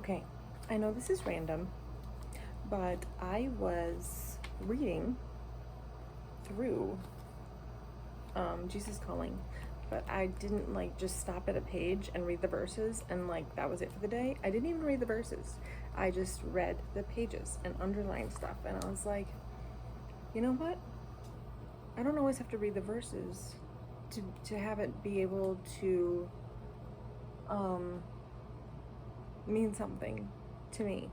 Okay, I know this is random, but I was reading through Jesus Calling, but I didn't just stop at a page and read the verses and that was it for the day. I didn't even read the verses. I just read the pages and underlined stuff, and I was like, you know what? I don't always have to read the verses to have it be able to mean something to me.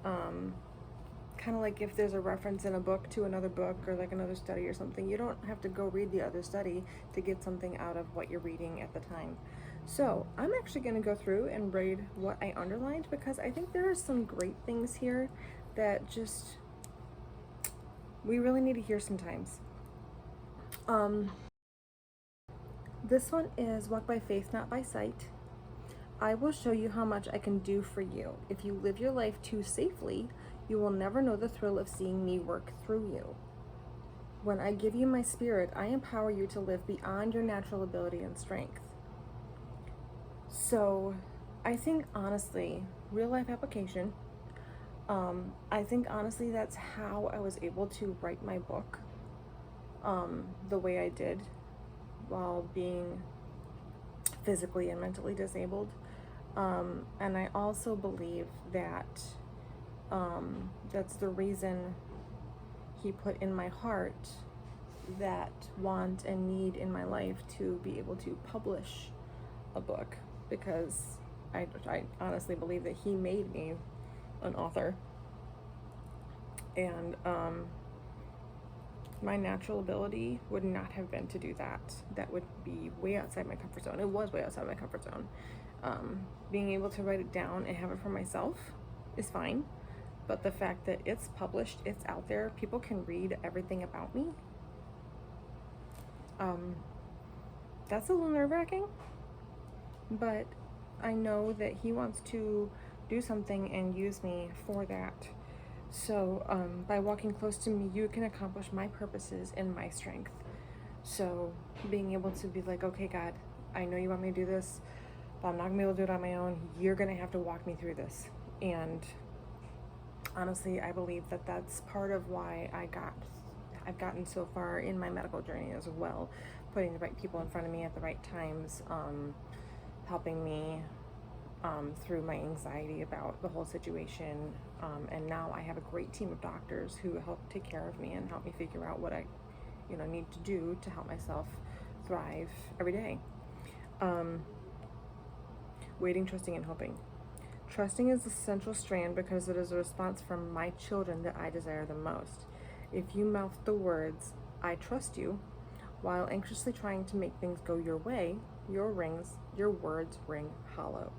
Kind of like if there's a reference in a book to another book or another study or something, you don't have to go read the other study to get something out of what you're reading at the time. So I'm actually going to go through and read what I underlined, because I think there are some great things here that just we really need to hear sometimes. This one is walk by faith, not by sight. I will show you how much I can do for you. If you live your life too safely, you will never know the thrill of seeing me work through you. When I give you my spirit, I empower you to live beyond your natural ability and strength. So I think honestly, real life application, I think honestly that's how I was able to write my book the way I did while being physically and mentally disabled. And I also believe that that's the reason he put in my heart that want and need in my life to be able to publish a book, because I honestly believe that he made me an author, and my natural ability would not have been to do that. That would be way outside my comfort zone. It was way outside my comfort zone. Being able to write it down and have it for myself is fine, but the fact that it's published, it's out there, people can read everything about me, that's a little nerve-wracking, but I know that he wants to do something and use me for that. So by walking close to me, you can accomplish my purposes and my strength. So being able to be like, okay, God, I know you want me to do this, but I'm not gonna be able to do it on my own. You're gonna have to walk me through this. And honestly, I believe that that's part of why I've gotten so far in my medical journey as well, putting the right people in front of me at the right times, helping me through my anxiety about the whole situation, and now I have a great team of doctors who help take care of me and help me figure out what I need to do to help myself thrive every day. Waiting, trusting, and hoping. Trusting is the central strand because it is a response from my children that I desire the most. If you mouth the words, I trust you, while anxiously trying to make things go your way, your words ring hollow.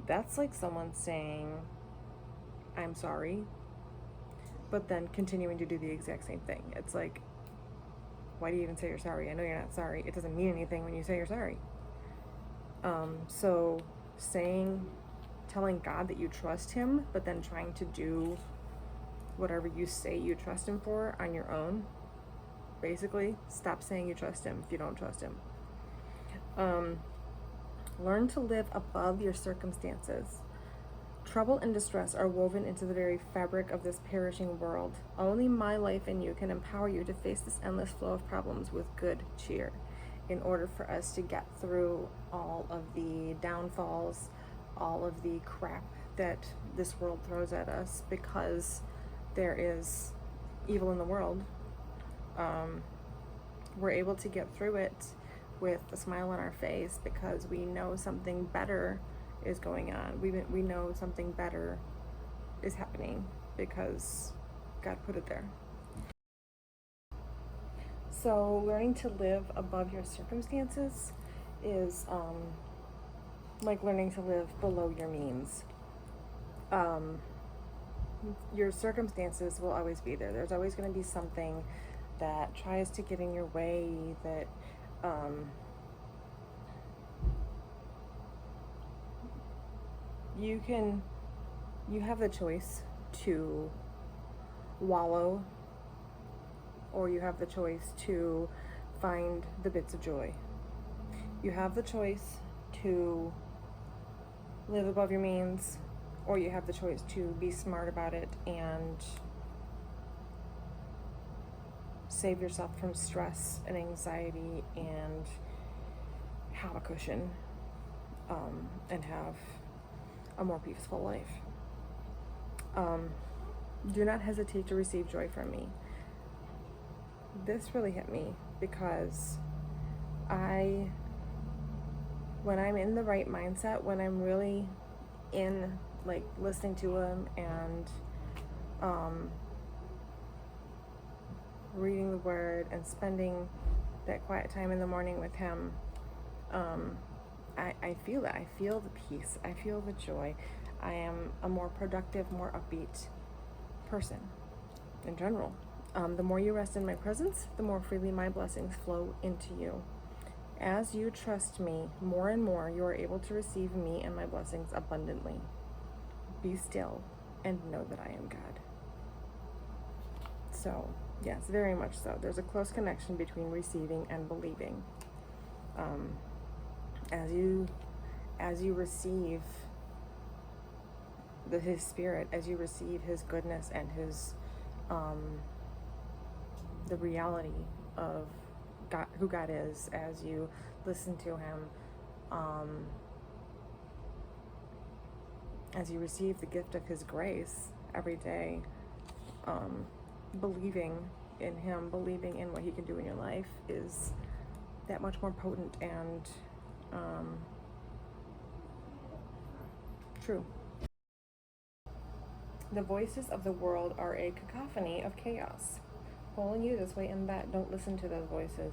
That's like someone saying, I'm sorry, but then continuing to do the exact same thing. It's like, why do you even say you're sorry? I know you're not sorry. It doesn't mean anything when you say you're sorry. So telling God that you trust him, but then trying to do whatever you say you trust him for on your own. Basically, stop saying you trust him if you don't trust him. Learn to live above your circumstances. Trouble and distress are woven into the very fabric of this perishing world. Only my life in you can empower you to face this endless flow of problems with good cheer, in order for us to get through all of the downfalls, all of the crap that this world throws at us, because there is evil in the world. We're able to get through it with a smile on our face because we know something better is going on. We know something better is happening because God put it there. So learning to live above your circumstances is like learning to live below your means. Your circumstances will always be there. There's always going to be something that tries to get in your way, that you have the choice to wallow, or you have the choice to find the bits of joy. You have the choice to live above your means, or you have the choice to be smart about it and save yourself from stress and anxiety and have a cushion, and have a more peaceful life. Do not hesitate to receive joy from me. This really hit me because when I'm in the right mindset, when I'm really in, like, listening to him and reading the word and spending that quiet time in the morning with him, I feel that. I feel the peace. I feel the joy. I am a more productive, more upbeat person in general. The more you rest in my presence, the more freely my blessings flow into you. As you trust me more and more, you are able to receive me and my blessings abundantly. Be still and know that I am God. So, yes, very much so. There's a close connection between receiving and believing. As you receive his spirit, as you receive his goodness and his the reality of God, who God is, as you listen to him, as you receive the gift of his grace every day, believing in him, believing in what he can do in your life is that much more potent and true. The voices of the world are a cacophony of chaos, pulling you this way and that. Don't listen to those voices.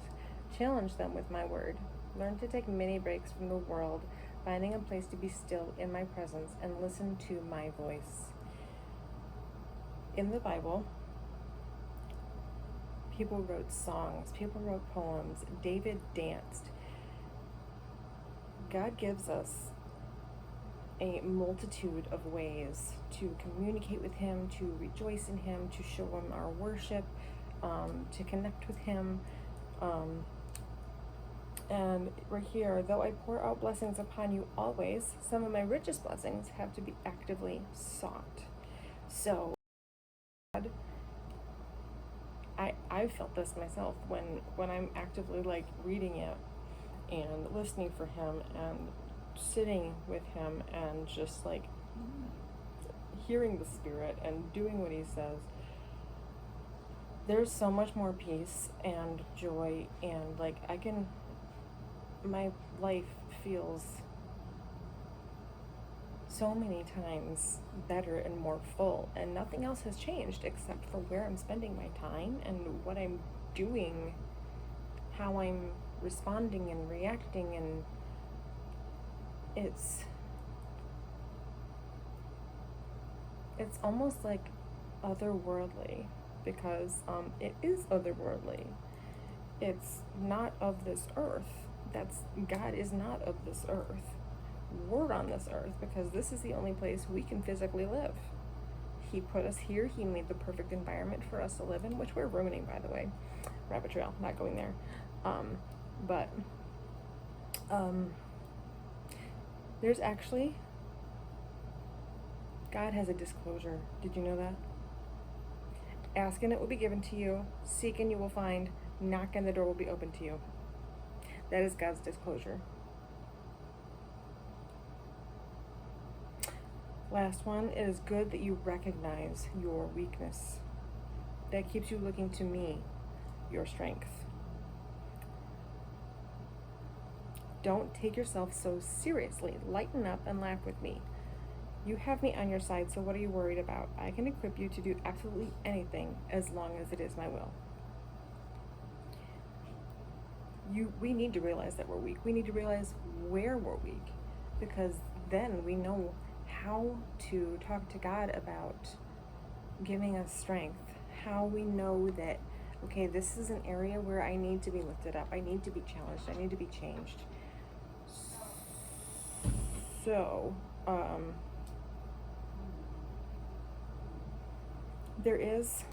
Challenge them with my word. Learn to take mini breaks from the world, finding a place to be still in my presence and listen to my voice. In the Bible, people wrote songs, people wrote poems, David danced. God gives us a multitude of ways to communicate with him, to rejoice in him, to show him our worship, to connect with him. And right here, though I pour out blessings upon you always, some of my richest blessings have to be actively sought. So I've felt this myself when I'm actively, like, reading it and listening for him and sitting with him and just, like, hearing the Spirit and doing what he says. There's so much more peace and joy, and, like, my life feels so many times better and more full, and nothing else has changed except for where I'm spending my time and what I'm doing, how I'm responding and reacting, and it's almost like otherworldly, because it is otherworldly. It's not of this earth. God is not of this earth. We're on this earth because this is the only place we can physically live. He put us here. He made the perfect environment for us to live in, which we're ruining, by the way. Rabbit trail, not going there. There's actually, God has a disclosure. Did you know that? Ask and it will be given to you. Seek and you will find. Knock and the door will be opened to you. That is God's disclosure. Last one, it is good that you recognize your weakness. That keeps you looking to me, your strength. Don't take yourself so seriously. Lighten up and laugh with me. You have me on your side, so what are you worried about? I can equip you to do absolutely anything as long as it is my will. We need to realize that we're weak. We need to realize where we're weak, because then we know how to talk to God about giving us strength. How we know that, okay, this is an area where I need to be lifted up. I need to be challenged. I need to be changed. So, there is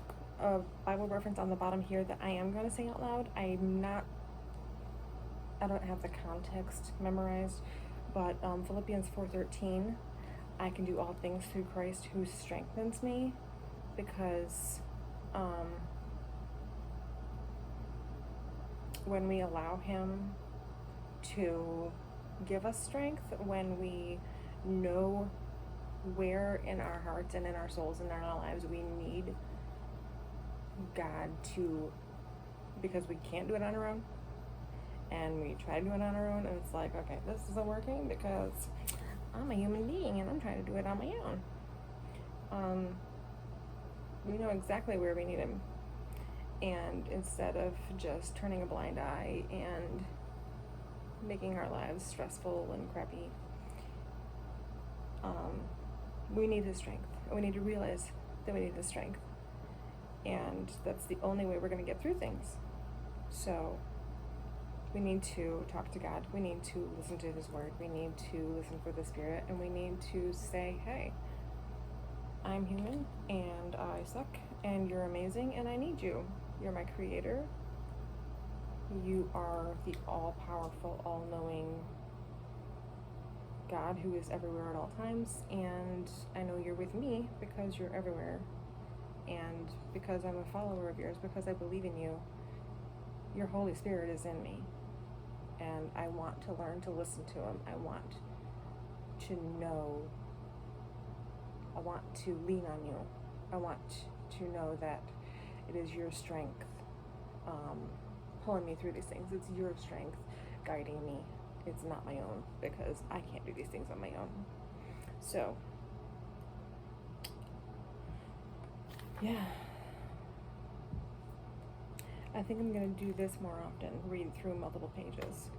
a Bible reference on the bottom here that I am going to say out loud. I don't have the context memorized, But Philippians 4:13, I can do all things through Christ who strengthens me, because when we allow him to give us strength, when we know where in our hearts and in our souls and in our lives we need God to, because we can't do it on our own, and we try to do it on our own, and it's like, okay, this isn't working because I'm a human being and I'm trying to do it on my own. We know exactly where we need him, and instead of just turning a blind eye and making our lives stressful and crappy, we need his strength. We need to realize that we need his strength, and that's the only way we're going to get through things. So we need to talk to God. We need to listen to his word. We need to listen for the Spirit, and we need to say, hey, I'm human and I suck and you're amazing and I need you. You're my creator. You are the all-powerful, all-knowing God who is everywhere at all times, and I know you're with me because you're everywhere, and because I'm a follower of yours, because I believe in you. Your Holy Spirit is in me, and I want to learn to listen to him. I want to know. I want to lean on you. I want to know that it is your strength pulling me through these things. It's your strength guiding me. It's not my own, because I can't do these things on my own. So, yeah. I think I'm going to do this more often, read through multiple pages.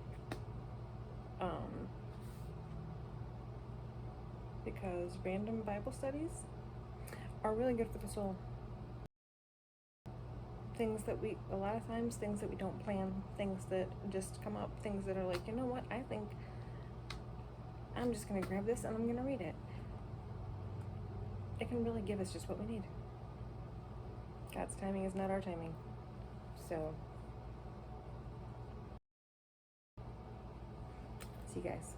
Because random Bible studies are really good for the soul. Things that a lot of times, things that we don't plan, things that just come up, things that are like, you know what, I think I'm just going to grab this and I'm going to read it. It can really give us just what we need. God's timing is not our timing. So, see you guys.